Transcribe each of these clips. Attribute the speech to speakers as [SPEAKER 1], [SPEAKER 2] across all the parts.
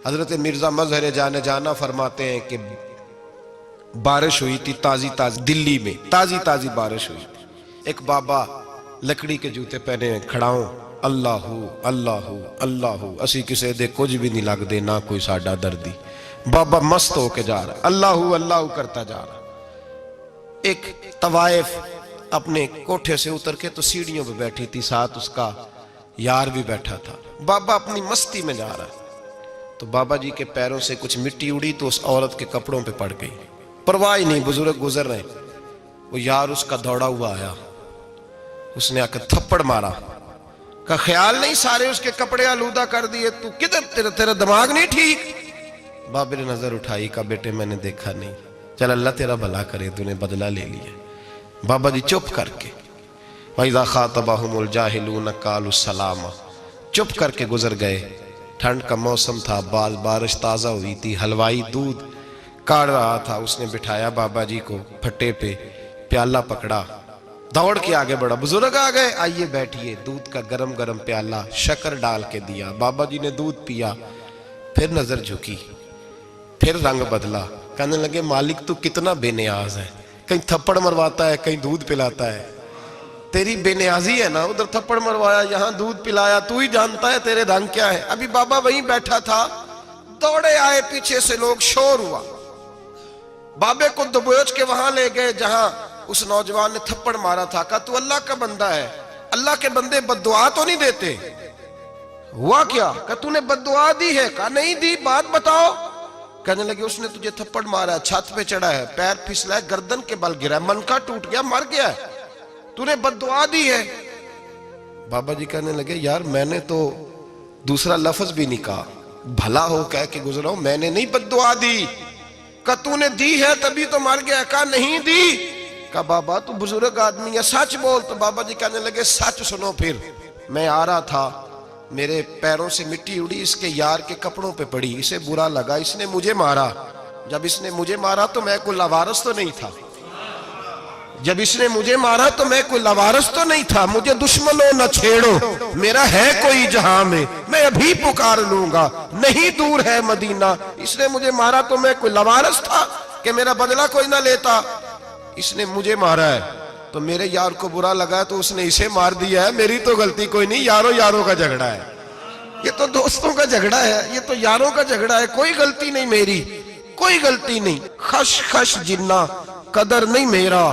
[SPEAKER 1] حضرت مرزا مظہر جانے جانا فرماتے ہیں کہ بارش ہوئی تھی تازی تازی دلی میں، تازی تازی بارش ہوئی تھی. ایک بابا لکڑی کے جوتے پہنے کھڑا ہوں، اللہ اللہ اللہ اسی کسے دے کچھ بھی نہیں لگ دے، نہ کوئی ساڈا دردی. بابا مست ہو کے جا رہا، اللہ اللہ کرتا جا رہا. ایک طوائف اپنے کوٹھے سے اتر کے تو سیڑھیوں پہ بیٹھی تھی، ساتھ اس کا یار بھی بیٹھا تھا. بابا اپنی مستی میں جا رہا تو بابا جی کے پیروں سے کچھ مٹی اڑی تو اس عورت کے کپڑوں پہ پڑ گئی. پرواہ ہی نہیں، بزرگ گزر رہے. وہ یار اس کا دوڑا ہوا آیا، اس نے آ کے تھپڑ مارا. کا خیال نہیں سارے اس کے کپڑے آلودہ کر دیے، تو کدھر تیرا دماغ نہیں ٹھیک؟ بابے نے نظر اٹھائی، کہا بیٹے میں نے دیکھا نہیں، چل اللہ تیرا بھلا کرے، تو نے بدلہ لے لیا. بابا جی چپ کر کے وَإِذَا خَاطَبَهُمُ الْجَاهِلُونَ قَالُوا السَّلَامَ چپ کر کے گزر گئے. ٹھنڈ کا موسم تھا، بارش تازہ ہوئی تھی، حلوائی دودھ کاڑ رہا تھا. اس نے بٹھایا بابا جی کو پھٹے پہ، پیالہ پکڑا، دوڑ کے آگے بڑھا. بزرگ آ گئے، آئیے بیٹھیے. دودھ کا گرم گرم پیالہ شکر ڈال کے دیا. بابا جی نے دودھ پیا، پھر نظر جھکی، پھر رنگ بدلا. کہنے لگے مالک تو کتنا بے نیاز ہے، کہیں تھپڑ مرواتا ہے، کہیں دودھ پلاتا ہے. تیری بے نیازی ہے نا، ادھر تھپڑ مروایا، یہاں دودھ پلایا، تو ہی جانتا ہے تیرے رنگ کیا ہے. ابھی بابا وہیں بیٹھا تھا، دوڑے آئے پیچھے سے لوگ، شور ہوا. بابے کو دبوچ کے وہاں لے گئے جہاں اس نوجوان نے تھپڑ مارا تھا. کہا تو اللہ کا بندہ ہے، اللہ کے بندے بد دعا تو نہیں دیتے. ہوا کیا؟ کہا تو نے بد دعا دی ہے؟ کہا نہیں دی، بات بتاؤ. کہنے لگے اس نے تجھے تھپڑ مارا ہے، چھت پہ چڑھا ہے، پیر پھسلا ہے، گردن کے بل گرا ہے، منکا ٹوٹ گیا، مر گیا ہے، تو نے بد دعا دی ہے. بابا جی کہنے لگے یار میں نے تو دوسرا لفظ بھی نہیں کہا، بھلا ہو کہہ کے گزرا ہوں، میں نے نہیں بد دعا دی. کہا تو نے دی ہے تبھی تو مر گیا. کہا نہیں دی. کہا بابا تو بزرگ آدمی ہے، سچ بول. تو بابا جی کہنے لگے سچ سنو. پھر میں آ رہا تھا، میرے پیروں سے مٹی اڑی، اس کے یار کے کپڑوں پہ پڑی، اسے برا لگا، اس نے مجھے مارا. جب اس نے مجھے مارا تو میں کوئی لاوارث تو نہیں تھا، جب اس نے مجھے مارا تو میں کوئی لاوارث تو نہیں تھا. مجھے دشمنوں نہ چھیڑو، میرا ہے کوئی جہاں میں ابھی پکار لوں گا، نہیں دور ہے مدینہ. اس نے مجھے مارا تو میں کوئی لاوارث تھا کہ میرا بدلہ کوئی نہ لیتا. اس نے مجھے مارا ہے تو میرے یار کو برا لگا تو اس نے اسے مار دیا ہے، میری تو غلطی کوئی نہیں. یاروں کا جھگڑا ہے، یہ تو دوستوں کا جھگڑا ہے، یہ تو یاروں کا جھگڑا ہے، کوئی غلطی نہیں میری، کوئی غلطی نہیں. خش خش جنہ قدر نہیں میرا،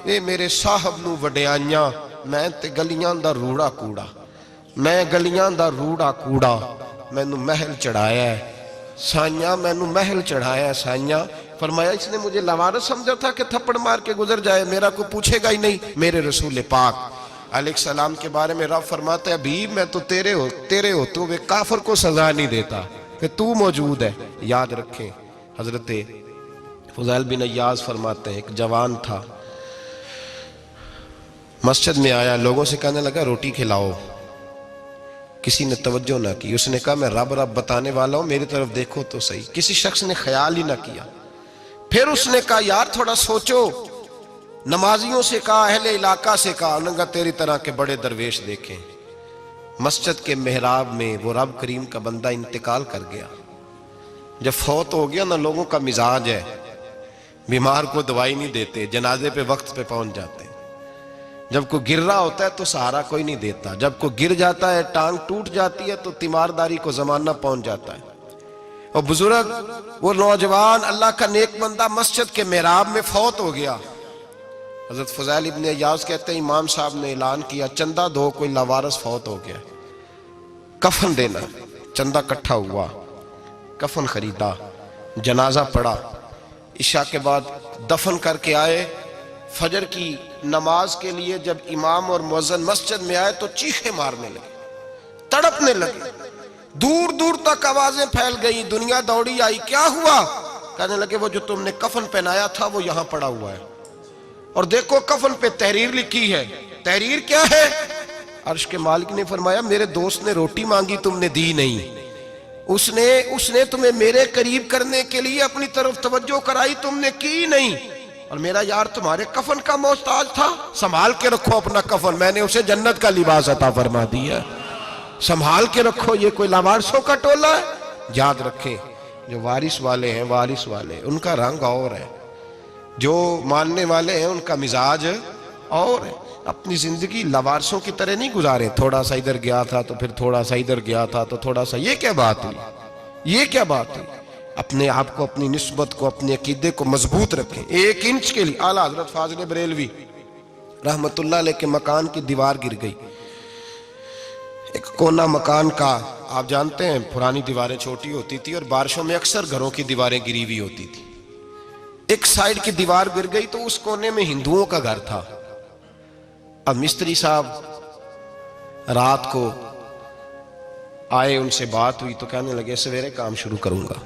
[SPEAKER 1] اے میرے صاحب نو وڈیاں، میں تے گلیاں دا روڑا کوڑا، میں گلیاں دا روڑا کوڑا. میں نو محل چڑھایا ہے سائیاں، میں نو محل چڑھایا ہے سائیاں. فرمایا اس نے مجھے لاوارث سمجھا تھا کہ تھپڑ مار کے گزر جائے، میرا کو پوچھے گا ہی نہیں. میرے رسول پاک علیہ السلام کے بارے میں رب فرماتا ہے ابھی میں تو تیرے ہوتے ہوئے کافر کو سزا نہیں دیتا کہ تو موجود ہے. یاد رکھیں حضرت فضیل بن عیاض فرماتے ہیں ایک جوان تھا، مسجد میں آیا، لوگوں سے کہنے لگا روٹی کھلاؤ. کسی نے توجہ نہ کی. اس نے کہا میں رب بتانے والا ہوں، میری طرف دیکھو تو صحیح. کسی شخص نے خیال ہی نہ کیا. پھر اس نے کہا یار تھوڑا سوچو. نمازیوں سے کہا، اہل علاقہ سے کہا، انہوں نے کہا تیری طرح کے بڑے درویش دیکھیں. مسجد کے محراب میں وہ رب کریم کا بندہ انتقال کر گیا. جب فوت ہو گیا نا، لوگوں کا مزاج ہے، بیمار کو دوائی نہیں دیتے، جنازے پہ وقت پہ پہنچ جاتے. جب کوئی گر رہا ہوتا ہے تو سہارا کوئی نہیں دیتا، جب کوئی گر جاتا ہے، ٹانگ ٹوٹ جاتی ہے تو تیمارداری کو زمانہ پہنچ جاتا ہے. اور بزرگ وہ نوجوان اللہ کا نیک بندہ مسجد کے محراب میں فوت ہو گیا. حضرت فضیل ابن عیاض کہتے ہیں امام صاحب نے اعلان کیا چندہ دو، کوئی لاوارث فوت ہو گیا، کفن دینا. چندہ کٹھا ہوا، کفن خریدا، جنازہ پڑا. عشاء کے بعد دفن کر کے آئے. فجر کی نماز کے لیے جب امام اور مؤذن مسجد میں آئے تو چیخیں مارنے لگے، تڑپنے لگے. دور دور تک آوازیں پھیل گئی، دنیا دوڑی آئی. کیا ہوا؟ کہنے لگے وہ جو تم نے کفن پہنایا تھا وہ یہاں پڑا ہوا ہے، اور دیکھو کفن پہ تحریر لکھی ہے. تحریر کیا ہے؟ عرش کے مالک نے فرمایا میرے دوست نے روٹی مانگی تم نے دی نہیں، اس نے تمہیں میرے قریب کرنے کے لیے اپنی طرف توجہ کرائی، تم نے کی نہیں. اور میرا یار تمہارے کفن کا محتاج تھا، سنبھال کے رکھو اپنا کفن، میں نے اسے جنت کا لباس عطا فرما دیا، سنبھال کے رکھو. یہ کوئی لاوارثوں کا ٹولہ ہے؟ یاد رکھیں جو وارث والے ہیں، وارث والے ان کا رنگ اور ہے، جو ماننے والے ہیں ان کا مزاج اور ہے۔ اپنی زندگی لوارثوں کی طرح نہیں گزاریں، تھوڑا سا ادھر گیا تھا تو پھر تھوڑا سا ادھر گیا تھا تو تھوڑا سا، یہ کیا بات ہوئی، یہ کیا بات ہوئی؟ اپنے آپ کو، اپنی نسبت کو، اپنے عقیدے کو مضبوط رکھیں۔ 1 انچ کے لیے اعلیٰ حضرت فاضل بریلوی رحمت اللہ علیہ کے مکان کی دیوار گر گئی، ایک کونا مکان کا، آپ جانتے ہیں پرانی دیواریں چھوٹی ہوتی تھی اور بارشوں میں اکثر گھروں کی دیواریں گری ہوئی ہوتی تھی، ایک سائیڈ کی دیوار گر گئی تو اس کونے میں ہندوؤں کا گھر تھا۔ اب مستری صاحب رات کو آئے، ان سے بات ہوئی تو کہنے لگے سویرے کام شروع کروں گا۔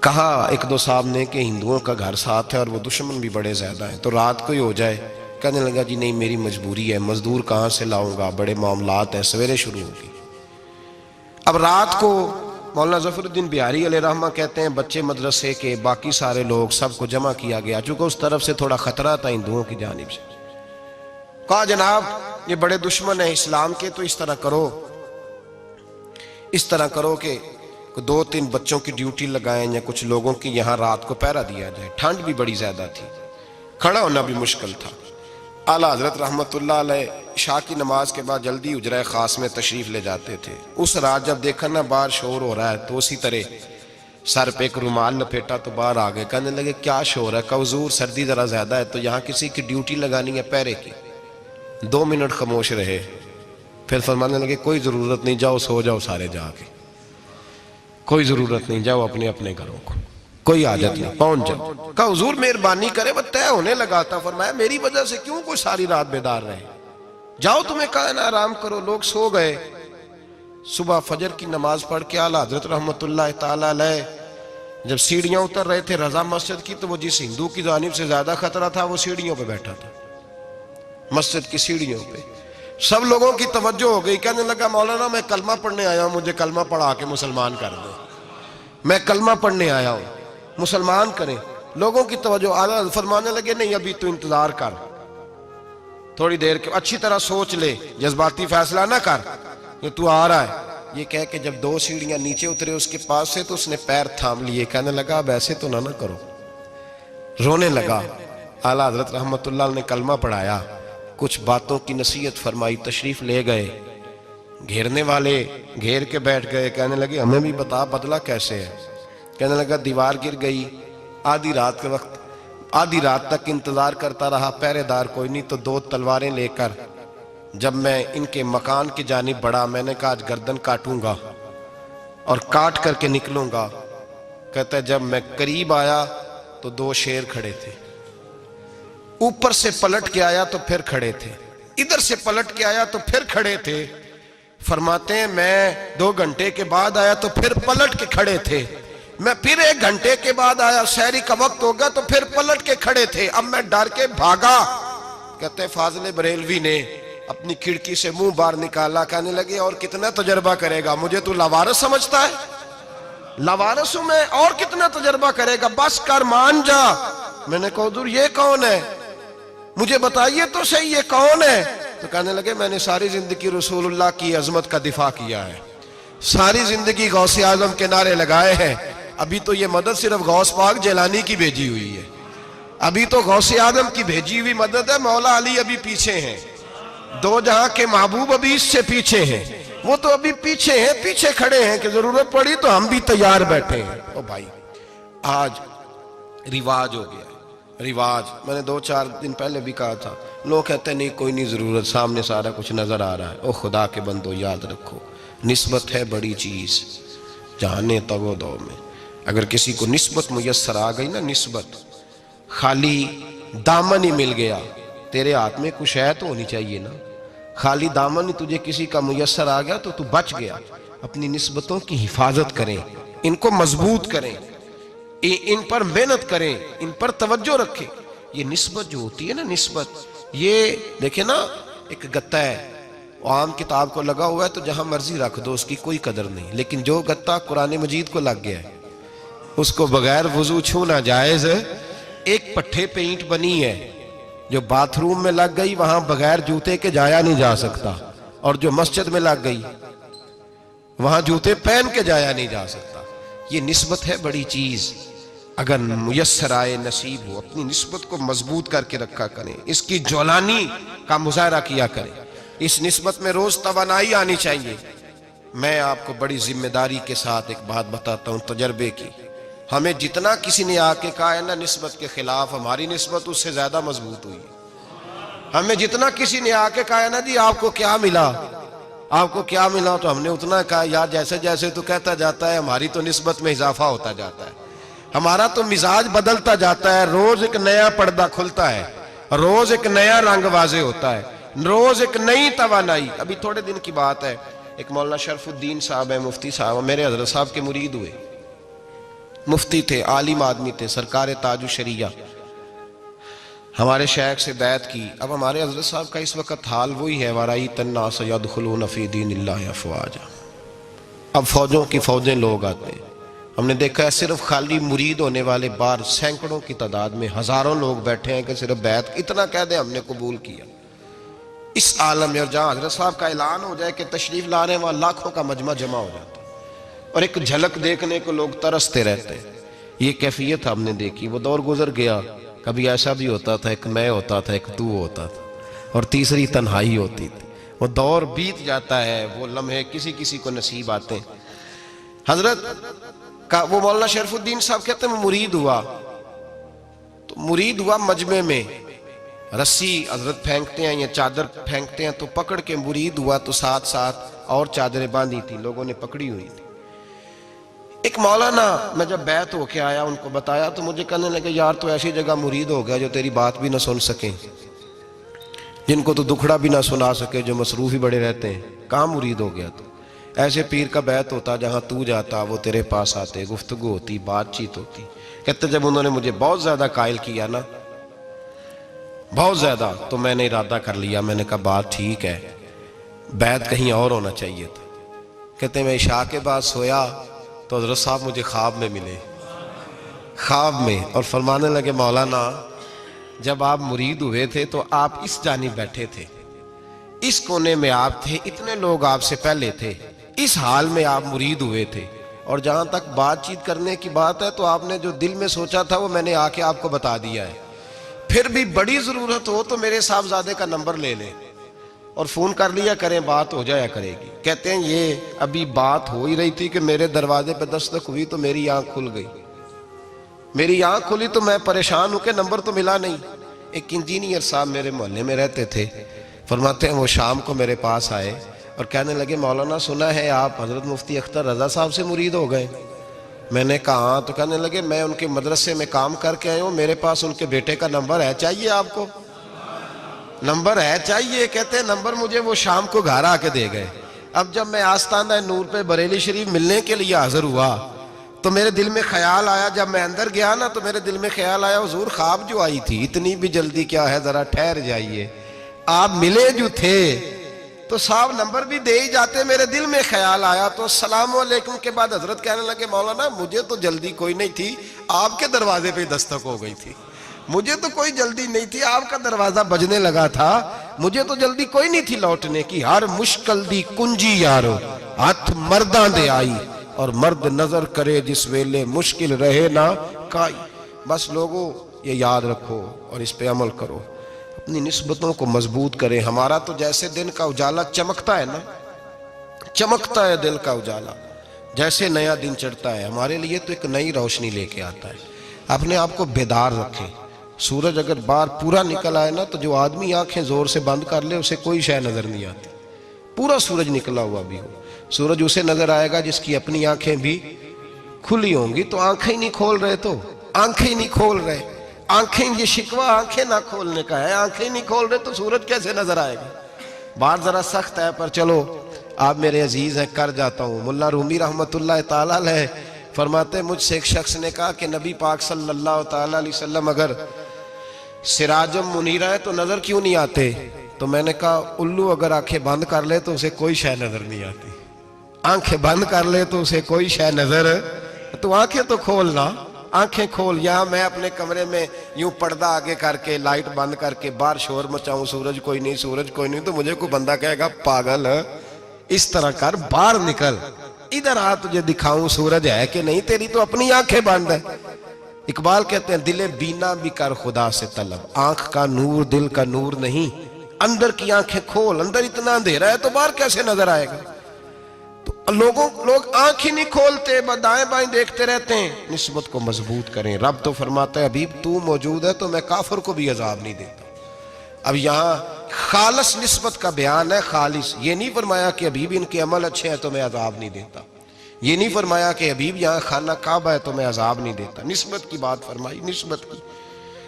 [SPEAKER 1] کہا 1-2 صاحب نے کہ ہندوؤں کا گھر ساتھ ہے اور وہ دشمن بھی بڑے زیادہ ہیں، تو رات کو ہی ہو جائے۔ کہنے لگا جی نہیں، میری مجبوری ہے، مزدور کہاں سے لاؤں گا، بڑے معاملات ہیں، سویرے شروع ہوگی۔ اب رات کو مولانا ظفر الدین بہاری علیہ رحمہ کہتے ہیں بچے مدرسے کے، باقی سارے لوگ، سب کو جمع کیا گیا، چونکہ اس طرف سے تھوڑا خطرہ تھا ہندوؤں کی جانب سے۔ کہا جناب یہ بڑے دشمن ہیں اسلام کے، تو اس طرح کرو کہ 2-3 بچوں کی ڈیوٹی لگائیں یا کچھ لوگوں کی یہاں رات کو پہرا دیا جائے۔ ٹھنڈ بھی بڑی زیادہ تھی، کھڑا ہونا بھی مشکل تھا۔ اعلیٰ حضرت رحمت اللہ علیہ عشاء کی نماز کے بعد جلدی حجرہ خاص میں تشریف لے جاتے تھے۔ اس رات جب دیکھا نا باہر شور ہو رہا ہے تو اسی طرح سر پہ ایک رومال لپیٹا تو باہر آ گئے، کہنے لگے کیا شور ہے؟ کہا حضور سردی ذرا زیادہ ہے تو یہاں کسی کی ڈیوٹی لگانی ہے پہرے کی۔ 2 منٹ خاموش رہے، پھر فرمانے لگے کوئی ضرورت نہیں، جاؤ سو جاؤ سارے جا کے، کوئی ضرورت نہیں، جاؤ اپنے اپنے گھروں کو، کوئی حاجت نہیں، پہنچ جاؤ۔ کہا حضور مہربانی کرے، وہ طے ہونے لگا تھا۔ فرمایا میری وجہ سے کیوں کوئی ساری رات بیدار رہے، جاؤ تمہیں کہا نا آرام کرو۔ لوگ سو گئے۔ صبح فجر کی نماز پڑھ کے اعلیٰ حضرت رحمت اللہ تعالی علیہ جب سیڑھیاں اتر رہے تھے رضا مسجد کی، تو وہ جس ہندو کی جانب سے زیادہ خطرہ تھا وہ سیڑھیوں پہ بیٹھا تھا، مسجد کی سیڑھیوں پہ۔ سب لوگوں کی توجہ ہو گئی، کہنے لگا مولانا میں کلمہ پڑھنے آیا ہوں، مجھے کلمہ پڑھا کے مسلمان کر دو، میں کلمہ پڑھنے آیا ہوں، مسلمان کریں۔ لوگوں کی توجہ، اعلیٰ فرمانے لگے نہیں ابھی تو انتظار کر، تھوڑی دیر کے اچھی طرح سوچ لے، جذباتی فیصلہ نہ کر، یہ تو آ رہا ہے۔ یہ کہہ کے جب 2 سیڑھیاں نیچے اترے اس کے پاس سے تو اس نے پیر تھام لیے، کہنے لگا اب ایسے تو نہ کرو، رونے لگا۔ اعلیٰ حضرت رحمت اللہ نے کلمہ پڑھایا، کچھ باتوں کی نصیحت فرمائی، تشریف لے گئے۔ گھیرنے والے گھیر کے بیٹھ گئے، کہنے لگے ہمیں بھی بتا بدلہ کیسے ہے۔ کہنے لگا دیوار گر گئی، آدھی رات کے وقت، آدھی رات تک انتظار کرتا رہا، پہرے دار کوئی نہیں، تو 2 تلواریں لے کر جب میں ان کے مکان کی جانب بڑھا، میں نے کہا آج گردن کاٹوں گا اور کاٹ کر کے نکلوں گا۔ کہتا ہے جب میں قریب آیا تو 2 شیر کھڑے تھے، اوپر سے پلٹ کے آیا تو پھر کھڑے تھے، ادھر سے پلٹ کے آیا تو پھر کھڑے تھے۔ فرماتے ہیں میں 2 گھنٹے کے بعد آیا تو پھر پلٹ کے کھڑے تھے، میں پھر 1 گھنٹے کے بعد آیا، سحری کا وقت ہوگا تو پھر پلٹ کے کھڑے تھے، اب میں ڈر کے بھاگا۔ کہتے ہیں فاضل بریلوی نے اپنی کھڑکی سے منہ باہر نکالا، کہنے لگے اور کتنا تجربہ کرے گا، مجھے تو لاوارث سمجھتا ہے، لاوارث ہوں میں، اور کتنا تجربہ کرے گا، بس کر مان جا۔ میں نے کہا حضور یہ کون ہے، مجھے بتائیے تو صحیح یہ کون ہے۔ تو کہنے لگے میں نے ساری زندگی رسول اللہ کی عظمت کا دفاع کیا ہے، ساری زندگی غوث اعظم کے نعرے لگائے ہیں، ابھی تو یہ مدد صرف غوث پاک جیلانی کی بھیجی ہوئی ہے، ابھی تو غوث اعظم کی بھیجی ہوئی مدد ہے، مولا علی ابھی پیچھے ہیں، 2 جہاں کے محبوب ابھی اس سے پیچھے ہیں، وہ تو ابھی پیچھے ہیں، پیچھے کھڑے ہیں کہ ضرورت پڑی تو ہم بھی تیار بیٹھے ہیں۔ او بھائی آج رواج ہو گیا، رواج، میں نے 2-4 دن پہلے بھی کہا تھا، لوگ کہتے ہیں نہیں کوئی نہیں ضرورت، سامنے سارا کچھ نظر آ رہا ہے۔ او خدا کے بندو یاد رکھو، نسبت ہے بڑی چیز، جانے تو دو میں اگر کسی کو نسبت میسر آ گئی نا، نسبت، خالی دامن ہی مل گیا، تیرے ہاتھ میں کچھ ہے تو ہونی چاہیے نا، خالی دامن ہی تجھے کسی کا میسر آ گیا تو بچ گیا۔ اپنی نسبتوں کی حفاظت کریں، ان کو مضبوط کریں، ان پر محنت کریں، ان پر توجہ رکھیں۔ یہ نسبت جو ہوتی ہے نا، نسبت، یہ دیکھیں نا ایک گتہ ہے، عام کتاب کو لگا ہوا ہے تو جہاں مرضی رکھ دو، اس کی کوئی قدر نہیں، لیکن جو گتہ قرآن مجید کو لگ گیا ہے اس کو بغیر وضو چھونا جائز ہے۔ ایک پٹھے پہ اینٹ بنی ہے، جو باتھ روم میں لگ گئی وہاں بغیر جوتے کے جایا نہیں جا سکتا، اور جو مسجد میں لگ گئی وہاں جوتے پہن کے جایا نہیں جا سکتا. یہ نسبت ہے بڑی چیز. اگر میسر آئے نصیب ہو اپنی نسبت کو مضبوط کر کے رکھا کریں, اس کی جولانی کا مظاہرہ کیا کریں. اس نسبت میں روز توانائی آنی چاہیے. میں آپ کو بڑی ذمہ داری کے ساتھ ایک بات بتاتا ہوں تجربے کی. ہمیں جتنا کسی نے آ کے کہا ہے نا نسبت کے خلاف, ہماری نسبت اس سے زیادہ مضبوط ہوئی. ہمیں جتنا کسی نے آ کے کہا ہے نا جی آپ کو کیا ملا, آپ کو کیا ملا, تو ہم نے اتنا کہا یار جیسے جیسے تو کہتا جاتا ہے ہماری تو نسبت میں اضافہ ہوتا جاتا ہے, ہمارا تو مزاج بدلتا جاتا ہے. روز ایک نیا پردہ کھلتا ہے, روز ایک نیا رنگ واضح ہوتا ہے, روز ایک نئی توانائی. ابھی تھوڑے دن کی بات ہے, ایک مولانا شرف الدین صاحب ہے, مفتی صاحب, میرے حضرت صاحب کے مرید ہوئے. مفتی تھے, عالم آدمی تھے, سرکار تاج الشریعہ, ہمارے شیخ سے بیعت کی. اب ہمارے حضرت صاحب کا اس وقت حال وہی ہے وَرَأَيْتَ النَّاسَ يَدْخُلُونَ فِي دِينِ اللَّهِ أَفْوَاجًا. اب فوجوں کی فوجیں لوگ آتے ہیں. ہم نے دیکھا ہے صرف خالی مرید ہونے والے باہر سینکڑوں کی تعداد میں ہزاروں لوگ بیٹھے ہیں کہ صرف بیعت اتنا کہہ دیں ہم نے قبول کیا. اس عالم میں اور جہاں حضرت صاحب کا اعلان ہو جائے کہ تشریف لا رہے ہیں وہاں لاکھوں کا مجمع جمع ہو جاتا ہے اور ایک جھلک دیکھنے کو لوگ ترستے رہتے ہیں. یہ کیفیت ہم نے دیکھی. وہ دور گزر گیا, کبھی ایسا بھی ہوتا تھا ایک میں ہوتا تھا, ایک تو ہوتا تھا, اور تیسری تنہائی ہوتی تھی. وہ دور بیت جاتا ہے, وہ لمحے کسی کسی کو نصیب آتے ہیں. حضرت کا وہ مولانا شرف الدین صاحب کہتے ہیں مرید ہوا, تو مرید ہوا مجمع میں, رسی حضرت پھینکتے ہیں یا چادر پھینکتے ہیں تو پکڑ کے مرید ہوا, تو ساتھ ساتھ اور چادریں باندھی تھی, لوگوں نے پکڑی ہوئی تھی. ایک مولانا, میں جب بیعت ہو کے آیا ان کو بتایا تو مجھے کہنے لگے یار تو ایسی جگہ مرید ہو گیا جو تیری بات بھی نہ سن سکیں, جن کو تو دکھڑا بھی نہ سنا سکے, جو مصروف ہی بڑے رہتے ہیں, کہاں مرید ہو گیا تو. ایسے پیر کا بیعت ہوتا جہاں تو جاتا وہ تیرے پاس آتے, گفتگو ہوتی, بات چیت ہوتی. کہتے جب انہوں نے مجھے بہت زیادہ قائل کیا نا, بہت زیادہ, تو میں نے ارادہ کر لیا, میں نے کہا بات ٹھیک ہے, بیعت کہیں اور ہونا چاہیے تھا. کہتے میں عشاء کے بعد سویا تو حضرت صاحب مجھے خواب میں ملے, خواب میں, اور فرمانے لگے مولانا جب آپ مرید ہوئے تھے تو آپ اس جانب بیٹھے تھے, اس کونے میں آپ تھے, اتنے لوگ آپ سے پہلے تھے, اس حال میں آپ مرید ہوئے تھے, اور جہاں تک بات چیت کرنے کی بات ہے تو آپ نے جو دل میں سوچا تھا وہ میں نے آ کے آپ کو بتا دیا ہے. پھر بھی بڑی ضرورت ہو تو میرے صاحبزادے کا نمبر لے لیں اور فون کر لیا کریں, بات ہو جایا کرے گی. کہتے ہیں یہ ابھی بات ہو ہی رہی تھی کہ میرے دروازے پہ دستک ہوئی تو میری آنکھ کھل گئی, میری آنکھ کھلی تو میں پریشان ہوں کہ نمبر تو ملا نہیں. ایک انجینئر صاحب میرے محلے میں رہتے تھے, فرماتے ہیں وہ شام کو میرے پاس آئے اور کہنے لگے مولانا سنا ہے آپ حضرت مفتی اختر رضا صاحب سے مرید ہو گئے. میں نے کہا ہاں, تو کہنے لگے میں ان کے مدرسے میں کام کر کے آئے ہوں, میرے پاس ان کے بیٹے کا نمبر ہے, چاہیے آپ کو نمبر ہے چاہیے. کہتے ہیں نمبر مجھے وہ شام کو گھر آ کے دے گئے. اب جب میں آستانہ نور پہ بریلی شریف ملنے کے لیے حاضر ہوا تو میرے دل میں خیال آیا, جب میں اندر گیا نا تو میرے دل میں خیال آیا حضور خواب جو آئی تھی اتنی بھی جلدی کیا ہے, ذرا ٹھہر جائیے, آپ ملے جو تھے تو صاحب نمبر بھی دے ہی جاتے. میرے دل میں خیال آیا تو السلام علیکم کے بعد حضرت کہنے لگے مولانا مجھے تو جلدی کوئی نہیں تھی, آپ کے دروازے پہ دستک ہو گئی تھی, مجھے تو کوئی جلدی نہیں تھی, آپ کا دروازہ بجنے لگا تھا, مجھے تو جلدی کوئی نہیں تھی لوٹنے کی. ہر مشکل دی کنجی یارو ہاتھ مرداں دے آئی, اور مرد نظر کرے جس ویلے مشکل رہے نہ کائی. بس لوگوں یہ یاد رکھو اور اس پہ عمل کرو, اپنی نسبتوں کو مضبوط کریں. ہمارا تو جیسے دن کا اجالا چمکتا ہے نا, چمکتا ہے دل کا اجالا, جیسے نیا دن چڑھتا ہے ہمارے لیے تو ایک نئی روشنی لے کے آتا ہے. اپنے آپ کو بیدار رکھیں. سورج اگر باہر پورا نکل آئے نا تو جو آدمی آنکھیں زور سے بند کر لے اسے کوئی شے نظر نہیں آتی. پورا سورج نکلا ہوا بھی ہو, سورج اسے نظر آئے گا جس کی اپنی آنکھیں بھی کھلی ہوں گی. تو آنکھیں نہیں کھول رہے, تو آنکھیں نہیں کھول رہے, آنکھیں, یہ شکوہ آنکھیں نہ کھولنے کا ہے, آنکھیں نہیں کھول رہے تو سورج کیسے نظر آئے گا. بات ذرا سخت ہے پر چلو آپ میرے عزیز ہیں کر جاتا ہوں. ملا رومی رحمت اللہ تعالیٰ علیہ فرماتے مجھ سے ایک شخص نے کہا کہ نبی پاک صلی اللہ تعالیٰ علیہ وسلم اگر سراجم منیرہ ہے تو نظر کیوں نہیں آتے؟ تو میں نے کہا الو اگر آنکھیں بند کر لے تو اسے کوئی شے نظر نہیں آتی, آنکھیں بند کر لے تو اسے کوئی شے نظر, تو آنکھیں تو کھولنا, آنکھیں کھول. یہاں میں اپنے کمرے میں یوں پردہ آگے کر کے لائٹ بند کر کے باہر شور مچاؤں, سورج کوئی نہیں, سورج کوئی نہیں, تو مجھے کوئی بندہ کہے گا پاگل, اس طرح کر, باہر نکل, ادھر آ تجھے دکھاؤں سورج ہے کہ نہیں، تیری تو اپنی آنکھیں بند ہے۔ اقبال کہتے ہیں دل بینا بھی کر خدا سے طلب، آنکھ کا نور دل کا نور نہیں، اندر کی آنکھیں کھول، اندر اتنا اندھیرا ہے تو باہر کیسے نظر آئے گا؟ تو لوگ آنکھ ہی نہیں کھولتے، دائیں بائیں دیکھتے رہتے ہیں۔ نسبت کو مضبوط کریں۔ رب تو فرماتا ہے حبیب تو موجود ہے تو میں کافر کو بھی عذاب نہیں دیتا۔ اب یہاں خالص نسبت کا بیان ہے، خالص، یہ نہیں فرمایا کہ حبیب ان کے عمل اچھے ہیں تو میں عذاب نہیں دیتا، یہ نہیں فرمایا کہ حبیب یہاں خانہ کعبہ ہے تو میں عذاب نہیں دیتا، نسبت کی بات فرمائی، نسبت کی۔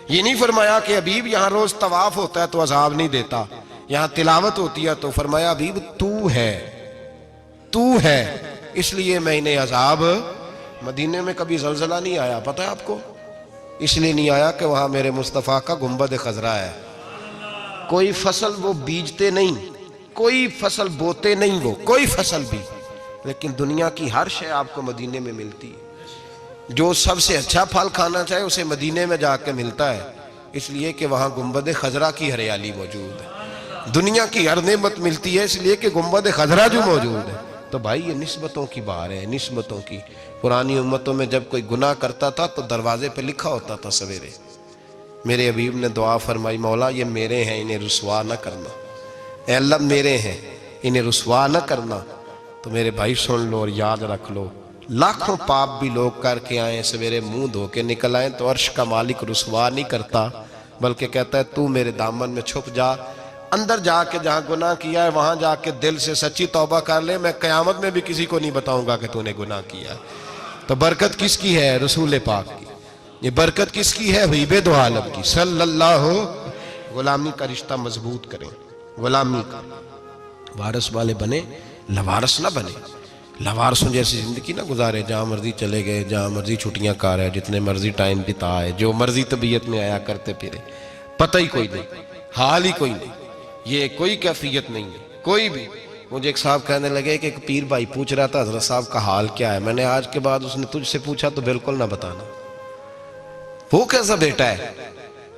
[SPEAKER 1] یہ نہیں فرمایا کہ حبیب یہاں روز طواف ہوتا ہے تو عذاب نہیں دیتا، یہاں تلاوت ہوتی ہے تو فرمایا حبیب تو ہے اس لیے میں انہیں عذاب۔ مدینے میں کبھی زلزلہ نہیں آیا، پتہ ہے آپ کو؟ اس لیے نہیں آیا کہ وہاں میرے مصطفیٰ کا گنبد خضرا ہے۔ کوئی فصل وہ بیجتے نہیں، کوئی فصل بوتے نہیں، وہ کوئی فصل بھی، لیکن دنیا کی ہر شے آپ کو مدینے میں ملتی ہے۔ جو سب سے اچھا پھل کھانا چاہے اسے مدینے میں جا کے ملتا ہے، اس لیے کہ وہاں گنبد خضرا کی ہریالی موجود ہے۔ دنیا کی ہر نعمت ملتی ہے اس لیے کہ گنبد خضرا جو موجود ہے۔ تو بھائی یہ نسبتوں کی بار ہے، نسبتوں کی۔ پرانی امتوں میں جب کوئی گناہ کرتا تھا تو دروازے پہ لکھا ہوتا تھا سویرے، میرے حبیب نے دعا فرمائی مولا یہ میرے ہیں انہیں رسوا نہ کرنا، اے اللہ میرے ہیں انہیں رسوا نہ کرنا۔ تو میرے بھائی سن لو اور یاد رکھ لو، لاکھوں پاپ بھی لوگ کر کے آئیں، سویرے منہ دھو کے نکل آئیں تو عرش کا مالک رسوا نہیں کرتا، بلکہ کہتا ہے تو میرے دامن میں چھپ جا، اندر جا کے جہاں گناہ کیا ہے وہاں جا کے دل سے سچی توبہ کر لے، میں قیامت میں بھی کسی کو نہیں بتاؤں گا کہ تو نے گناہ کیا ہے۔ تو برکت کس کی ہے؟ رسول پاک کی۔ یہ برکت کس کی ہے؟ حبیب دو عالم کی صلی اللہ۔ غلامی کا رشتہ مضبوط کریں، غلامی کا، وارث والے بنے، لوارث نہ بنے۔ لوارثوں جیسی زندگی نہ گزارے، جہاں مرضی چلے گئے، جہاں مرضی چھٹیاں کار ہے، جتنے مرضی ٹائم بتائے، جو مرضی طبیعت میں آیا کرتے پھرے، پتہ ہی کوئی نہیں، حال ہی کوئی نہیں، یہ کوئی کیفیت نہیں ہے کوئی بھی۔ مجھے ایک صاحب کہنے لگے کہ ایک پیر بھائی پوچھ رہا تھا حضرت صاحب کا حال کیا ہے، میں نے آج کے بعد اس نے تجھ سے پوچھا تو بالکل نہ بتانا۔ وہ کیسا بیٹا ہے،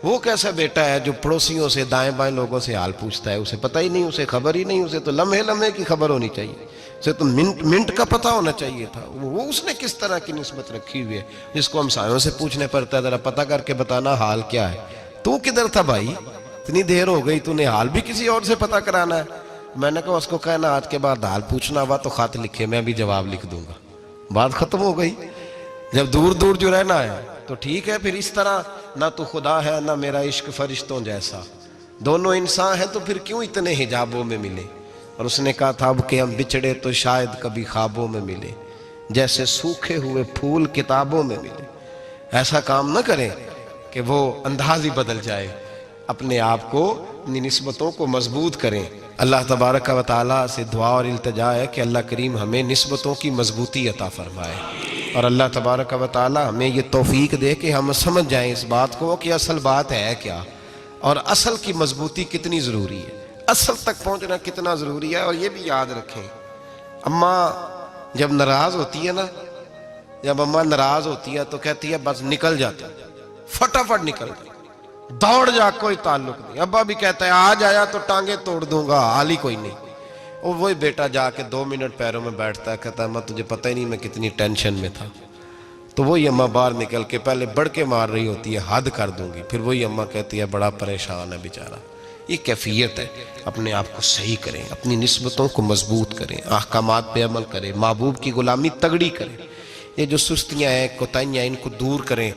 [SPEAKER 1] وہ کیسا بیٹا ہے جو پڑوسیوں سے دائیں بائیں لوگوں سے حال پوچھتا ہے، اسے پتہ ہی نہیں، اسے خبر ہی نہیں، اسے تو لمحے لمحے کی خبر ہونی چاہیے، اسے تو منٹ کا پتہ ہونا چاہیے تھا۔ وہ اس نے کس طرح کی نسبت رکھی ہوئی ہے جس کو ہم سایوں سے پوچھنے پڑتا ہے ذرا پتہ کر کے بتانا حال کیا ہے۔ تو کدھر تھا بھائی، اتنی دیر ہو گئی، تو نے حال بھی کسی اور سے پتہ کرانا ہے؟ میں نے کہا اس کو کہنا آج کے بعد حال پوچھنا ہوا تو خط لکھے، میں بھی جواب لکھ دوں گا، بات ختم ہو گئی۔ جب دور دور جو رہنا ہے تو ٹھیک ہے، پھر اس طرح نہ تو خدا ہے نہ میرا عشق فرشتوں جیسا، دونوں انسان ہیں تو پھر کیوں اتنے حجابوں میں ملے؟ اور اس نے کہا تھا اب کہ ہم بچھڑے تو شاید کبھی خوابوں میں ملے، جیسے سوکھے ہوئے پھول کتابوں میں ملے۔ ایسا کام نہ کریں کہ وہ انداز ہی بدل جائے، اپنے آپ کو، اپنی نسبتوں کو مضبوط کریں۔ اللہ تبارک و تعالیٰ سے دعا اور التجا ہے کہ اللہ کریم ہمیں نسبتوں کی مضبوطی عطا فرمائے، اور اللہ تبارک و تعالیٰ ہمیں یہ توفیق دے کہ ہم سمجھ جائیں اس بات کو کہ اصل بات ہے کیا، اور اصل کی مضبوطی کتنی ضروری ہے، اصل تک پہنچنا کتنا ضروری ہے۔ اور یہ بھی یاد رکھیں، اماں جب ناراض ہوتی ہے نا، جب اماں ناراض ہوتی ہے تو کہتی ہے بس نکل جاتا، فٹافٹ نکل جاتا، دوڑ جا، کوئی تعلق نہیں۔ ابا بھی کہتا ہے آج آیا تو ٹانگیں توڑ دوں گا، حال ہی کوئی نہیں۔ اور وہی بیٹا جا کے 2 منٹ پیروں میں بیٹھتا ہے، کہتا ہے اماں تجھے پتہ ہی نہیں میں کتنی ٹینشن میں تھا۔ تو وہی اماں باہر نکل کے پہلے بڑھ کے مار رہی ہوتی ہے حد کر دوں گی، پھر وہی اماں کہتی ہے بڑا پریشان ہے بیچارہ۔ یہ کیفیت ہے، اپنے آپ کو صحیح کریں، اپنی نسبتوں کو مضبوط کریں، احکامات پہ عمل کریں، محبوب کی غلامی تگڑی کریں۔ یہ جو سستیاں ہیں، کوتاہیاں ہیں، ان کو دور کریں۔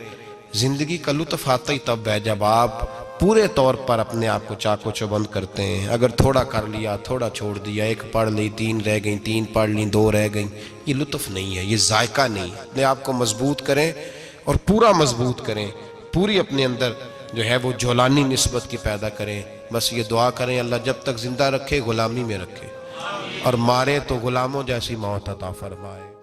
[SPEAKER 1] زندگی کا لطف آتا ہی تب ہے جب آپ پورے طور پر اپنے آپ کو چاق و چوبند کرتے ہیں۔ اگر تھوڑا کر لیا، تھوڑا چھوڑ دیا، 1 پڑھ لی، 3 رہ گئیں، 3 پڑھ لیں، 2 رہ گئیں، یہ لطف نہیں ہے، یہ ذائقہ نہیں ہے۔ اپنے آپ کو مضبوط کریں اور پورا مضبوط کریں، پوری اپنے اندر جو ہے وہ جولانی نسبت کی پیدا کریں۔ بس یہ دعا کریں اللہ جب تک زندہ رکھے غلامی میں رکھے، اور مارے تو غلاموں جیسی موت عطا فرمائے۔